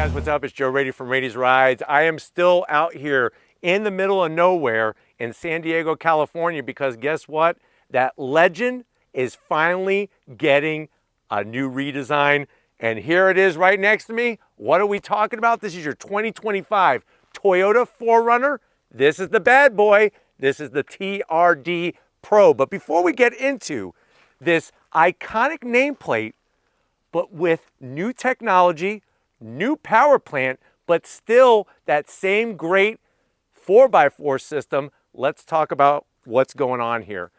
guys, what's up? It's Joe Rady from Rady's Rides. I am still out here in the middle of nowhere in San Diego, California, because guess what? That Legend is finally getting a new redesign. And here it is right next to me. What are we talking about? This is your 2025 Toyota 4Runner. This is the bad boy. This is the TRD Pro. But before we get into this iconic nameplate, but with new technology, new power plant, but still that same great 4x4 system, let's talk about what's going on here.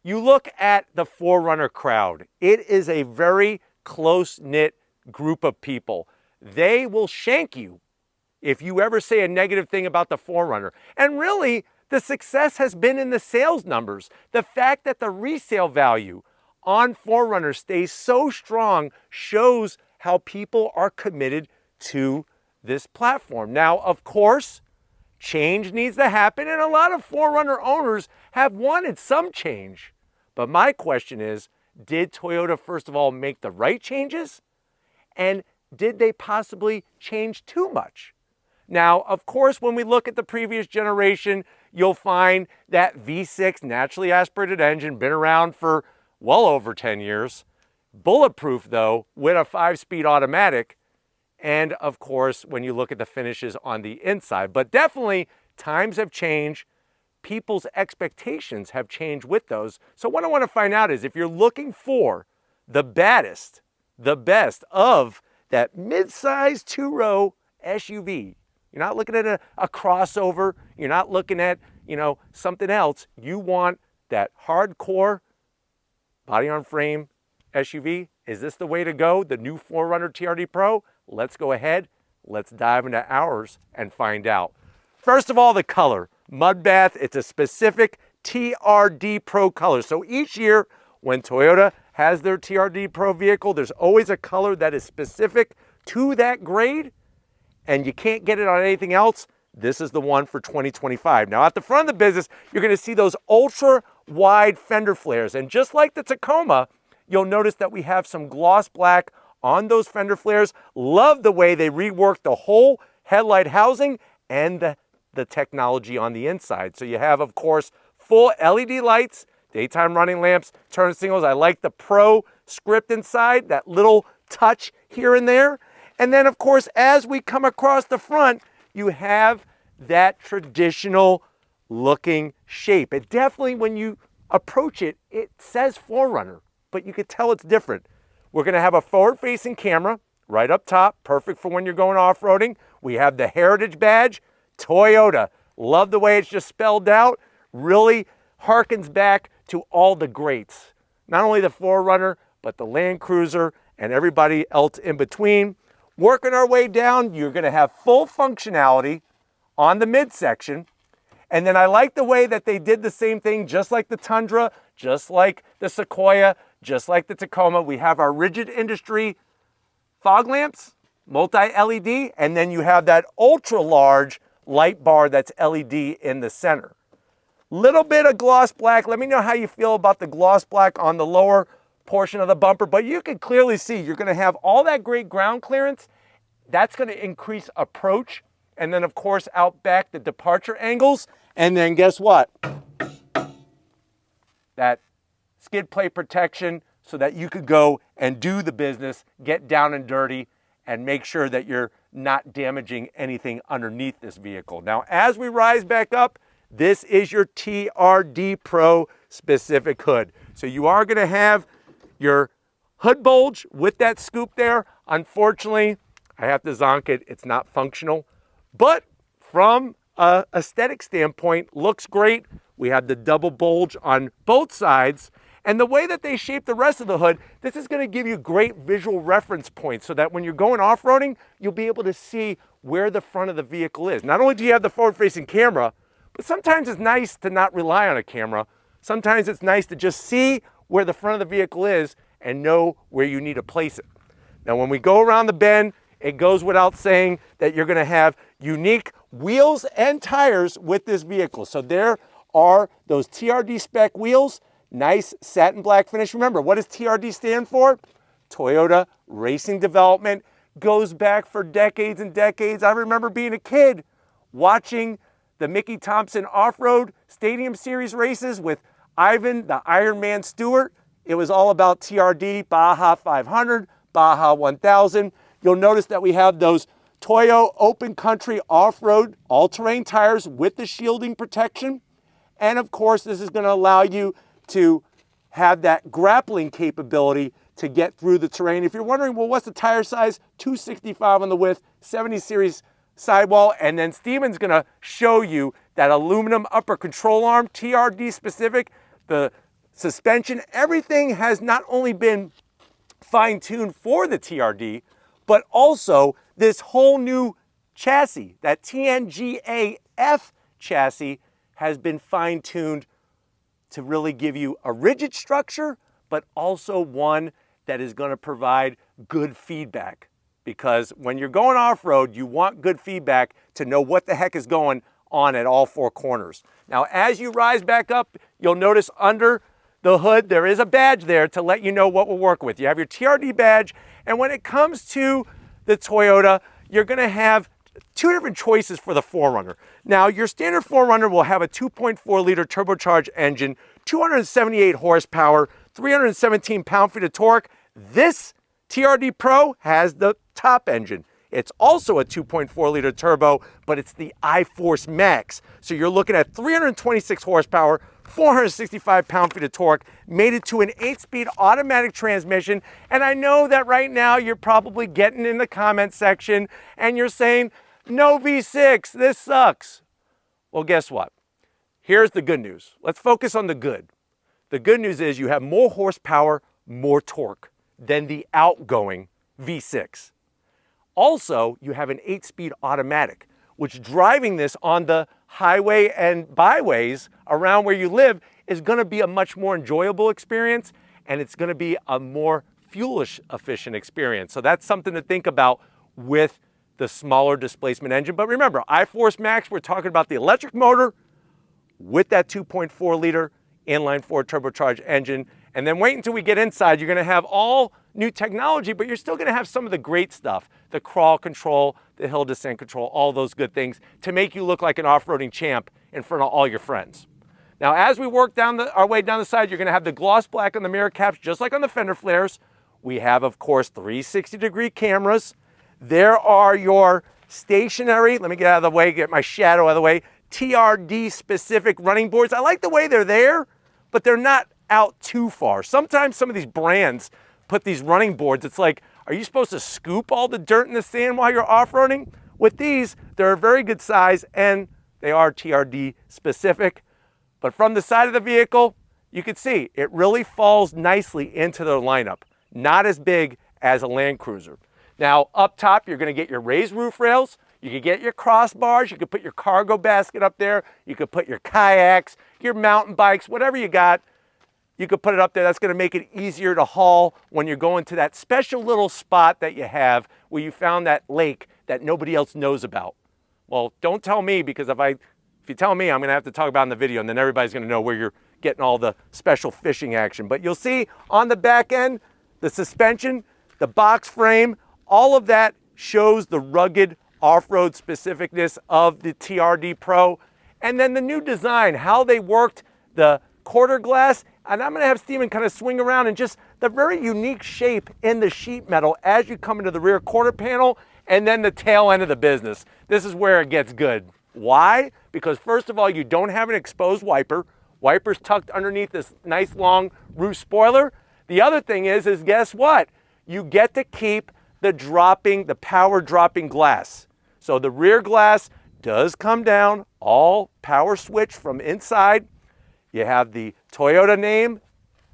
You look at the 4Runner crowd. It is a very close-knit group of people. They will shank you if you ever say a negative thing about the 4Runner. And really, the success has been in the sales numbers. The fact that the resale value on 4Runner stays so strong shows how people are committed to this platform. Now, of course, change needs to happen, and a lot of 4Runner owners have wanted some change. But my question is, did Toyota, first of all, make the right changes? And did they possibly change too much? Now, of course, when we look at the previous generation, you'll find that V6 naturally aspirated engine been around for well over 10 years. Bulletproof, though, with a 5-speed automatic. And, of course, when you look at the finishes on the inside. But definitely, times have changed. People's expectations have changed with those. So what I want to find out is if you're looking for the baddest, the best of that mid-size two-row SUV, you're not looking at a crossover, you're not looking at, something else. You want that hardcore body-on-frame SUV. Is this the way to go? The new 4Runner TRD Pro? Let's go ahead. Let's dive into ours and find out. First of all, the color. Mudbath, it's a specific TRD Pro color. So each year when Toyota has their TRD Pro vehicle, there's always a color that is specific to that grade, and you can't get it on anything else. This is the one for 2025. Now, at the front of the business, you're going to see those ultra-wide fender flares. And just like the Tacoma, you'll notice that we have some gloss black on those fender flares. Love the way they reworked the whole headlight housing and the technology on the inside. So you have, of course, full LED lights, daytime running lamps, turn signals. I like the Pro script inside, that little touch here and there. And then, of course, as we come across the front, you have that traditional looking shape. It definitely, when you approach it, it says 4Runner, but you could tell it's different. We're going to have a forward-facing camera right up top, perfect for when you're going off-roading. We have the Heritage badge, Toyota. Love the way it's just spelled out. Really harkens back to all the greats. Not only the 4Runner, but the Land Cruiser and everybody else in between. Working our way down, you're going to have full functionality on the midsection. And then I like the way that they did the same thing, just like the Tundra, just like the Sequoia, just like the Tacoma. We have our rigid industry fog lamps, multi-LED, and then you have that ultra-large light bar that's LED in the center. Little bit of gloss black. Let me know how you feel about the gloss black on the lower portion of the bumper, but you can clearly see you're going to have all that great ground clearance. That's going to increase approach. And then, of course, out back, the departure angles. And then guess what? That skid plate protection so that you could go and do the business, get down and dirty, and make sure that you're not damaging anything underneath this vehicle. Now, as we rise back up, this is your TRD Pro specific hood. So you are going to have your hood bulge with that scoop there. Unfortunately, I have to zonk it. It's not functional. But from an aesthetic standpoint, looks great. We have the double bulge on both sides. And the way that they shape the rest of the hood, this is going to give you great visual reference points so that when you're going off-roading, you'll be able to see where the front of the vehicle is. Not only do you have the forward-facing camera, but sometimes it's nice to not rely on a camera. Sometimes it's nice to just see where the front of the vehicle is and know where you need to place it. Now, when we go around the bend, it goes without saying that you're going to have unique wheels and tires with this vehicle. So there are those TRD spec wheels, nice satin black finish. Remember, what does TRD stand for? Toyota Racing Development. goes back for decades and decades. I remember being a kid watching the Mickey Thompson Off-Road Stadium Series races with Ivan, the Iron Man Stewart. It was all about TRD, Baja 500, Baja 1000. You'll notice that we have those Toyo Open Country Off-Road all-terrain tires with the shielding protection. And of course, this is going to allow you to have that grappling capability to get through the terrain. If you're wondering, well, what's the tire size? 265 on the width, 70 series sidewall, and then Steven's gonna show you that aluminum upper control arm, TRD specific, the suspension, everything has not only been fine-tuned for the TRD, but also this whole new chassis, that TNGA-F chassis, has been fine-tuned to really give you a rigid structure, but also one that is going to provide good feedback. Because when you're going off-road, you want good feedback to know what the heck is going on at all four corners. Now, as you rise back up, you'll notice under the hood, there is a badge there to let you know what we'll work with. You have your TRD badge, and when it comes to the Toyota, you're going to have two different choices for the 4Runner. Now, your standard 4Runner will have a 2.4 liter turbocharged engine, 278 horsepower, 317 pound-feet of torque. This TRD Pro has the top engine. It's also a 2.4 liter turbo, but it's the iForce Max. So you're looking at 326 horsepower, 465 pound-feet of torque, made it to an 8-speed automatic transmission. And I know that right now you're probably getting in the comment section and you're saying, no V6, this sucks. Well, guess what? Here's the good news. Let's focus on the good. The good news is you have more horsepower, more torque than the outgoing V6. Also, you have an 8-speed automatic, which driving this on the highway and byways around where you live is going to be a much more enjoyable experience, and it's going to be a more fuel efficient experience. So that's something to think about with the smaller displacement engine. But remember, iForce Max, we're talking about the electric motor with that 2.4 liter inline-4 turbocharged engine. And then wait until we get inside. You're going to have all new technology, but you're still going to have some of the great stuff, the crawl control, the hill descent control, all those good things to make you look like an off-roading champ in front of all your friends. Now, as we work down our way down the side, you're going to have the gloss black on the mirror caps, just like on the fender flares. We have, of course, 360-degree cameras. There are your stationary, let me get out of the way, get my shadow out of the way, TRD-specific running boards. I like the way they're there, but they're not out too far. Sometimes some of these brands put these running boards, it's like, are you supposed to scoop all the dirt in the sand while you're off-roading? With these, they're a very good size and they are TRD specific. But from the side of the vehicle, you can see it really falls nicely into the lineup. Not as big as a Land Cruiser. Now, up top, you're going to get your raised roof rails. You can get your crossbars. You can put your cargo basket up there. You could put your kayaks, your mountain bikes, whatever you got. You could put it up there. That's going to make it easier to haul when you're going to that special little spot that you have where you found that lake that nobody else knows about. Well, don't tell me, because if you tell me, I'm going to have to talk about it in the video, and then everybody's going to know where you're getting all the special fishing action. But you'll see on the back end, the suspension, the box frame, all of that shows the rugged off-road specificness of the TRD Pro. And then the new design, how they worked the quarter glass. And I'm going to have Steven kind of swing around and just the very unique shape in the sheet metal as you come into the rear quarter panel and then the tail end of the business. This is where it gets good. Why? Because first of all, you don't have an exposed wiper. Wiper's tucked underneath this nice long roof spoiler. The other thing is guess what? You get to keep the power dropping glass. So the rear glass does come down, all power switch from inside. You have the Toyota name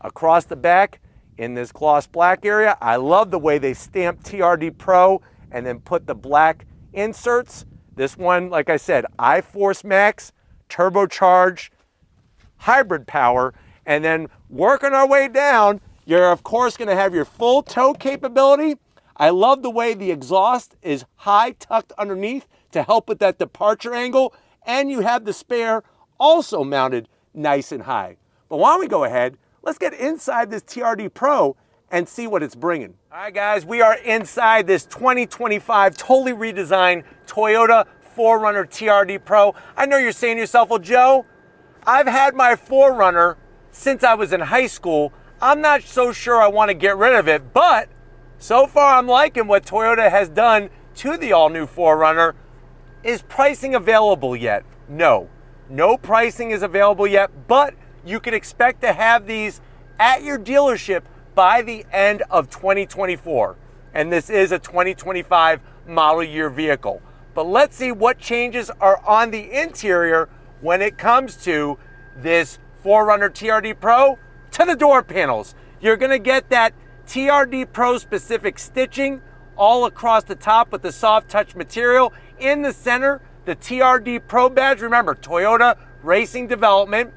across the back in this gloss black area. I love the way they stamped TRD Pro and then put the black inserts. This one, like I said, iForce Max, turbocharged, hybrid power, and then working our way down, you're of course going to have your full tow capability. I love the way the exhaust is high tucked underneath to help with that departure angle, and you have the spare also mounted nice and high. But why don't we go ahead, let's get inside this TRD Pro and see what it's bringing. All right, guys, we are inside this 2025 totally redesigned Toyota 4Runner TRD Pro. I know you're saying to yourself, well, Joe, I've had my 4Runner since I was in high school. I'm not so sure I want to get rid of it, but so far I'm liking what Toyota has done to the all-new 4Runner. Is pricing available yet? No. No pricing is available yet, but you can expect to have these at your dealership by the end of 2024. And this is a 2025 model year vehicle. But let's see what changes are on the interior when it comes to this 4Runner TRD Pro. To the door panels, you're gonna get that TRD Pro specific stitching all across the top with the soft touch material. In the center, the TRD Pro badge. Remember, Toyota Racing Development.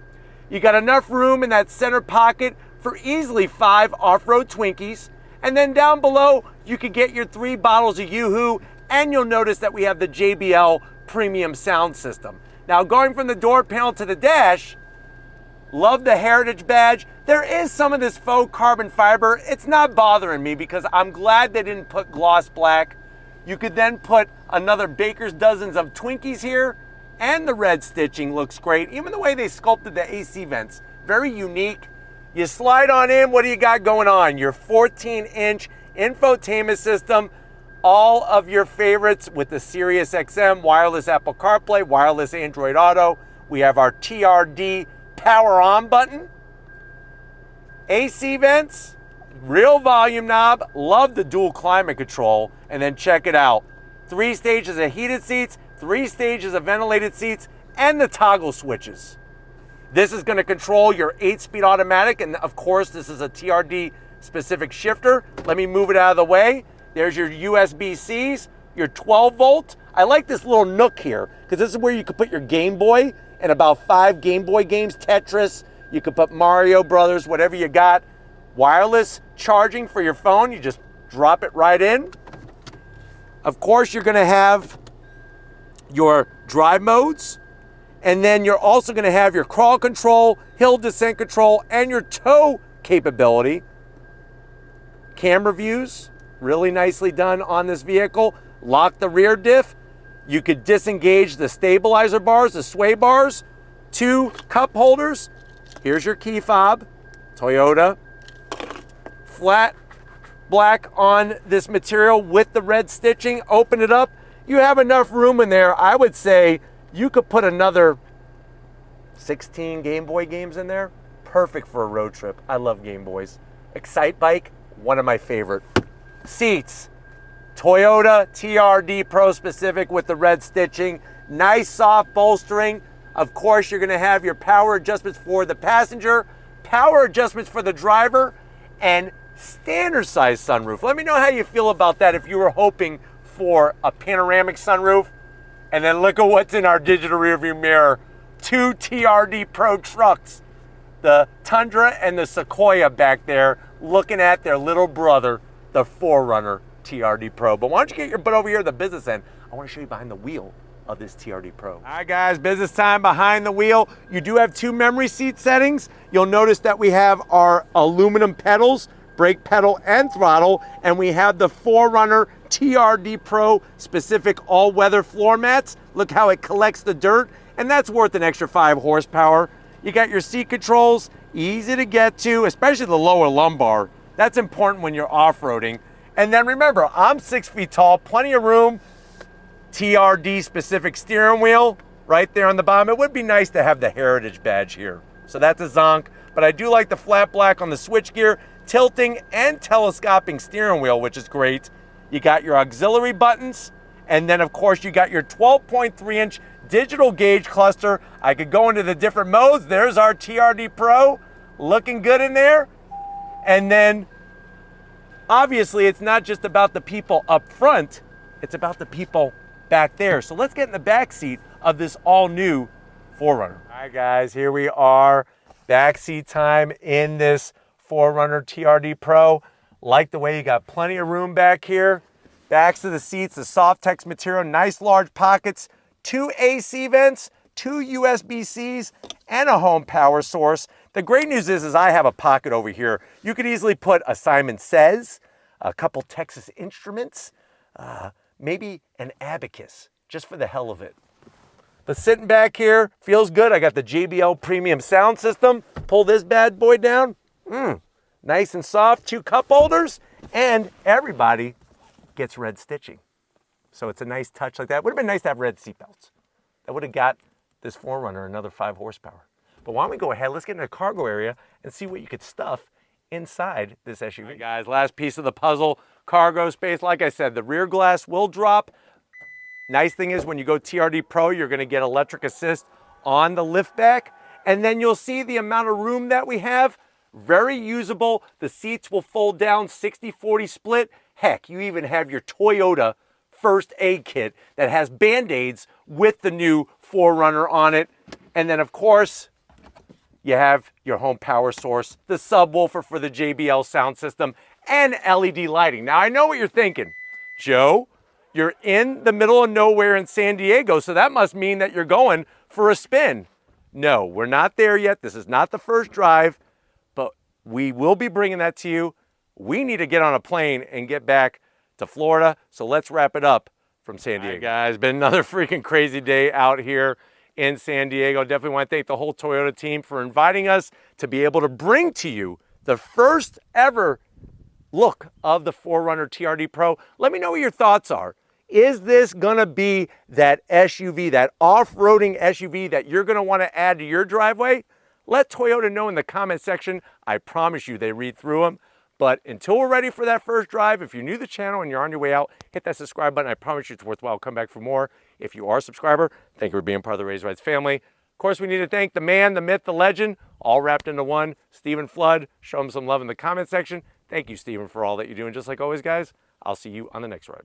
You got enough room in that center pocket for easily 5 off-road Twinkies. And then down below, you can get your 3 bottles of Yoo-Hoo, and you'll notice that we have the JBL premium sound system. Now, going from the door panel to the dash, love the Heritage badge. There is some of this faux carbon fiber. It's not bothering me because I'm glad they didn't put gloss black. You could then put another baker's dozens of Twinkies here, and the red stitching looks great. Even the way they sculpted the AC vents, very unique. You slide on in, what do you got going on? Your 14-inch infotainment system, all of your favorites with the Sirius XM, wireless Apple CarPlay, wireless Android Auto. We have our TRD power on button, AC vents, real volume knob, love the dual climate control, and then check it out. 3 stages of heated seats, 3 stages of ventilated seats, and the toggle switches. This is going to control your 8-speed automatic, and of course this is a TRD specific shifter. Let me move it out of the way. There's your USB-Cs, your 12 volt. I like this little nook here because this is where you could put your Game Boy and about 5 Game Boy games, Tetris. You could put Mario Brothers, whatever you got. Wireless charging for your phone. You just drop it right in. Of course, you're going to have your drive modes. And then you're also going to have your crawl control, hill descent control, and your tow capability. Camera views, really nicely done on this vehicle. Lock the rear diff. You could disengage the stabilizer bars, the sway bars. 2 cup holders. Here's your key fob. Toyota. Flat black on this material with the red stitching. Open it up. You have enough room in there. I would say you could put another 16 Game Boy games in there. Perfect for a road trip. I love Game Boys. Excite Bike, one of my favorite. Seats, Toyota TRD Pro specific with the red stitching. Nice soft bolstering. Of course, you're gonna have your power adjustments for the passenger, power adjustments for the driver, and standard size sunroof. Let me know how you feel about that if you were hoping for a panoramic sunroof. And then look at what's in our digital rearview mirror. 2 TRD Pro trucks. The Tundra and the Sequoia back there looking at their little brother, the 4Runner TRD Pro. But why don't you get your butt over here to the business end? I want to show you behind the wheel of this TRD Pro. All right, guys, business time behind the wheel. You do have 2 memory seat settings. You'll notice that we have our aluminum pedals, brake pedal and throttle, and we have the 4Runner TRD Pro specific all-weather floor mats. Look how it collects the dirt, and that's worth an extra 5 horsepower. You got your seat controls, easy to get to, especially the lower lumbar. That's important when you're off-roading. And then remember, I'm 6 feet tall, plenty of room. TRD specific steering wheel right there on the bottom. It would be nice to have the Heritage badge here. So that's a zonk, but I do like the flat black on the switchgear, tilting and telescoping steering wheel, which is great. You got your auxiliary buttons, and then of course you got your 12.3-inch digital gauge cluster. I could go into the different modes. There's our TRD Pro, looking good in there. And then obviously it's not just about the people up front, it's about the people back there. So let's get in the back seat of this all-new 4Runner. All right, guys, here we are. Backseat time in this 4Runner TRD Pro. Like the way you got plenty of room back here. Backs of the seats, the soft text material, nice large pockets, 2 AC vents, 2 USB-Cs, and a home power source. The great news is I have a pocket over here. You could easily put a Simon Says, a couple Texas Instruments, maybe an abacus, just for the hell of it. But sitting back here, feels good. I got the JBL premium sound system. Pull this bad boy down. Nice and soft, 2 cup holders, and everybody gets red stitching. So it's a nice touch like that. Would have been nice to have red seatbelts. That would have got this 4Runner another 5 horsepower. But why don't we go ahead, let's get into the cargo area and see what you could stuff inside this SUV. All right, guys, last piece of the puzzle, cargo space. Like I said, the rear glass will drop. Nice thing is when you go TRD Pro, you're gonna get electric assist on the lift back, and then you'll see the amount of room that we have. Very usable. The seats will fold down 60-40 split. Heck, you even have your Toyota first aid kit that has Band-Aids with the new 4Runner on it. And then of course, you have your home power source, the subwoofer for the JBL sound system, and LED lighting. Now I know what you're thinking. Joe, you're in the middle of nowhere in San Diego, so that must mean that you're going for a spin. No, we're not there yet. This is not the first drive, but we will be bringing that to you. We need to get on a plane and get back to Florida, so let's wrap it up from San Diego. All right, guys, been another freaking crazy day out here in San Diego. Definitely want to thank the whole Toyota team for inviting us to be able to bring to you the first ever look of the 4Runner TRD Pro. Let me know what your thoughts are. Is this gonna be that SUV, that off-roading SUV that you're gonna wanna add to your driveway? Let Toyota know in the comment section. I promise you they read through them. But until we're ready for that first drive, if you're new to the channel and you're on your way out, hit that subscribe button. I promise you it's worthwhile. Come back for more. If you are a subscriber, thank you for being part of the Raised Rides family. Of course, we need to thank the man, the myth, the legend, all wrapped into one, Stephen Flood. Show him some love in the comment section. Thank you, Stephen, for all that you do. And just like always, guys, I'll see you on the next ride.